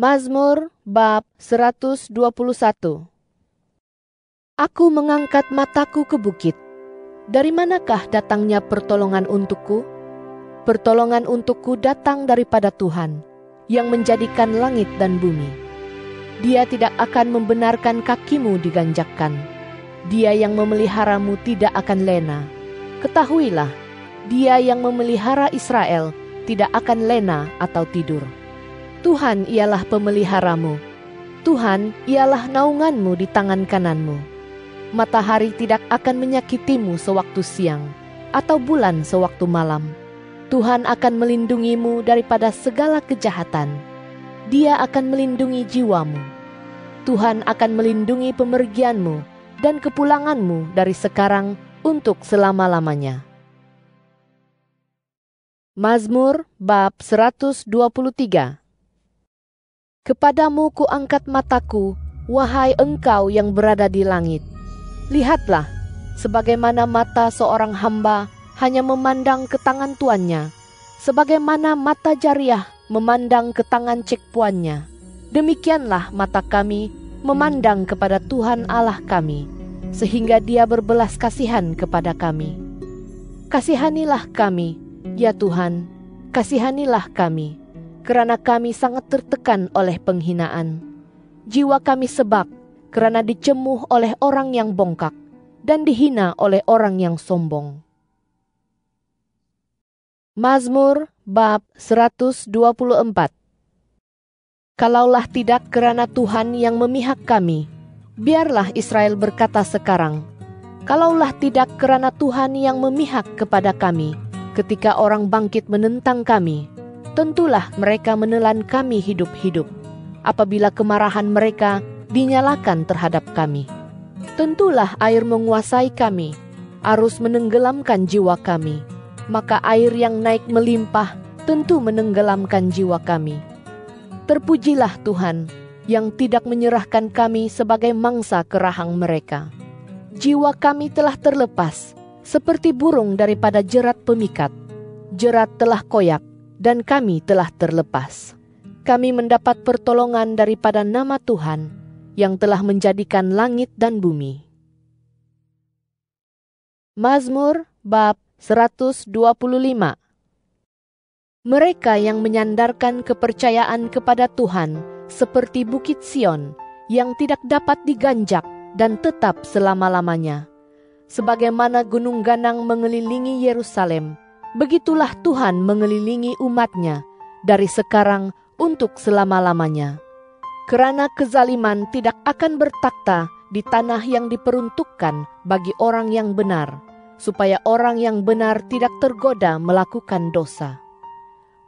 Mazmur bab 121. Aku mengangkat mataku ke bukit. Dari manakah datangnya pertolongan untukku? Pertolongan untukku datang daripada Tuhan, yang menjadikan langit dan bumi. Dia tidak akan membenarkan kakimu diganjakkan. Dia yang memeliharamu tidak akan lena. Ketahuilah, Dia yang memelihara Israel tidak akan lena atau tidur. Tuhan ialah pemeliharamu. Tuhan ialah naunganmu di tangan kananmu. Matahari tidak akan menyakitimu sewaktu siang, atau bulan sewaktu malam. Tuhan akan melindungimu daripada segala kejahatan. Dia akan melindungi jiwamu. Tuhan akan melindungi pemergianmu dan kepulanganmu dari sekarang untuk selama-lamanya. Mazmur bab 123. Kepadamu kuangkat mataku, wahai Engkau yang berada di langit. Lihatlah, sebagaimana mata seorang hamba hanya memandang ke tangan tuannya, sebagaimana mata jariah memandang ke tangan cekpuannya. Demikianlah mata kami memandang kepada Tuhan Allah kami, sehingga Dia berbelas kasihan kepada kami. Kasihanilah kami, ya Tuhan, kasihanilah kami. Kerana kami sangat tertekan oleh penghinaan. Jiwa kami sebak kerana dicemuh oleh orang yang bongkak dan dihina oleh orang yang sombong. Mazmur bab 124. Kalaulah tidak kerana Tuhan yang memihak kami, biarlah Israel berkata sekarang, kalaulah tidak kerana Tuhan yang memihak kepada kami, ketika orang bangkit menentang kami, tentulah mereka menelan kami hidup-hidup, apabila kemarahan mereka dinyalakan terhadap kami. Tentulah air menguasai kami, arus menenggelamkan jiwa kami, maka air yang naik melimpah tentu menenggelamkan jiwa kami. Terpujilah Tuhan, yang tidak menyerahkan kami sebagai mangsa kerahang mereka. Jiwa kami telah terlepas, seperti burung daripada jerat pemikat. Jerat telah koyak, dan kami telah terlepas. Kami mendapat pertolongan daripada nama Tuhan, yang telah menjadikan langit dan bumi. Mazmur bab 125. Mereka yang menyandarkan kepercayaan kepada Tuhan, seperti bukit Sion, yang tidak dapat diganjak dan tetap selama-lamanya. Sebagaimana gunung ganang mengelilingi Yerusalem, begitulah Tuhan mengelilingi umatnya dari sekarang untuk selama-lamanya. Kerana kezaliman tidak akan bertakhta di tanah yang diperuntukkan bagi orang yang benar, supaya orang yang benar tidak tergoda melakukan dosa.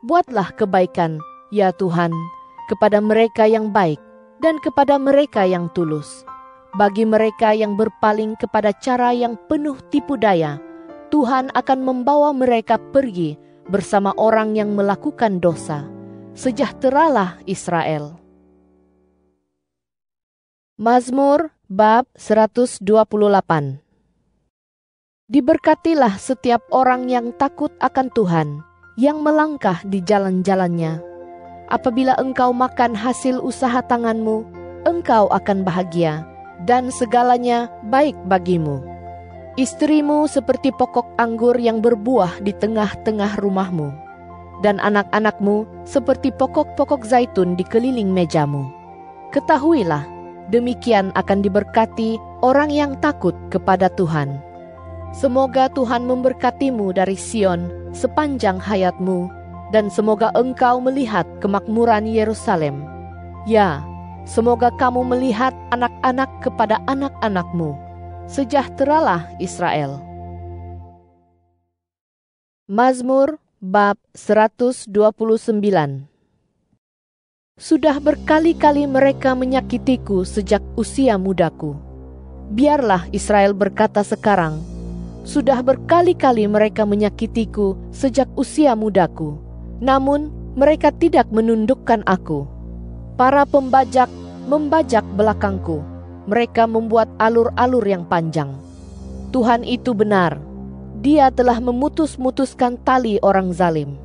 Buatlah kebaikan, ya Tuhan, kepada mereka yang baik dan kepada mereka yang tulus. Bagi mereka yang berpaling kepada cara yang penuh tipu daya, Tuhan akan membawa mereka pergi bersama orang yang melakukan dosa. Sejahteralah Israel. Mazmur bab 128. Diberkatilah setiap orang yang takut akan Tuhan, yang melangkah di jalan-jalannya. Apabila engkau makan hasil usaha tanganmu, engkau akan bahagia, dan segalanya baik bagimu. Istrimu seperti pokok anggur yang berbuah di tengah-tengah rumahmu, dan anak-anakmu seperti pokok-pokok zaitun di keliling mejamu. Ketahuilah, demikian akan diberkati orang yang takut kepada Tuhan. Semoga Tuhan memberkatimu dari Sion sepanjang hayatmu, dan semoga engkau melihat kemakmuran Yerusalem. Ya, semoga kamu melihat anak-anak kepada anak-anakmu. Sejahteralah Israel. Mazmur bab 129. Sudah berkali-kali mereka menyakitiku sejak usia mudaku. Biarlah Israel berkata sekarang, sudah berkali-kali mereka menyakitiku sejak usia mudaku, namun mereka tidak menundukkan aku. Para pembajak membajak belakangku. Mereka membuat alur-alur yang panjang. Tuhan itu benar. Dia telah memutus-mutuskan tali orang zalim.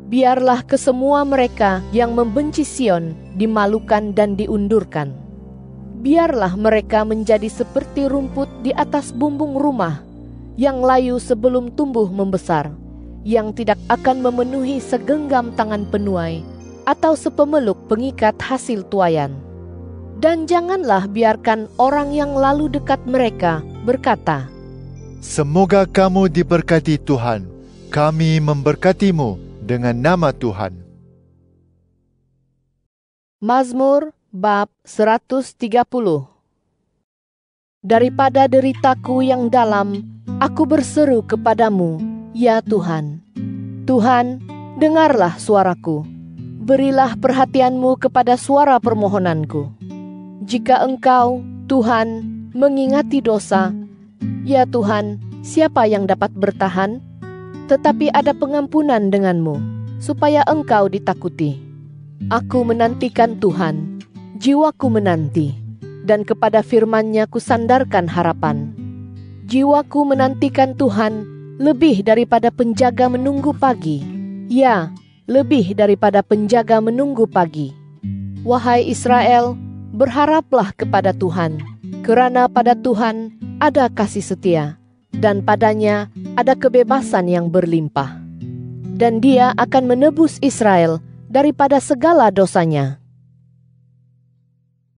Biarlah kesemua mereka yang membenci Sion dimalukan dan diundurkan. Biarlah mereka menjadi seperti rumput di atas bumbung rumah, yang layu sebelum tumbuh membesar, yang tidak akan memenuhi segenggam tangan penuai, atau sepemeluk pengikat hasil tuaian. Dan janganlah biarkan orang yang lalu dekat mereka berkata, "Semoga kamu diberkati Tuhan, kami memberkatimu dengan nama Tuhan." Mazmur bab 130. Daripada deritaku yang dalam, aku berseru kepadamu, ya Tuhan. Tuhan, dengarlah suaraku. Berilah perhatianmu kepada suara permohonanku. Jika Engkau, Tuhan, mengingati dosa, ya Tuhan, siapa yang dapat bertahan? Tetapi ada pengampunan denganmu, supaya Engkau ditakuti. Aku menantikan Tuhan, jiwaku menanti, dan kepada firman-Nya kusandarkan harapan. Jiwaku menantikan Tuhan lebih daripada penjaga menunggu pagi. Ya, lebih daripada penjaga menunggu pagi. Wahai Israel, berharaplah kepada Tuhan, kerana pada Tuhan ada kasih setia, dan padanya ada kebebasan yang berlimpah. Dan Dia akan menebus Israel daripada segala dosanya.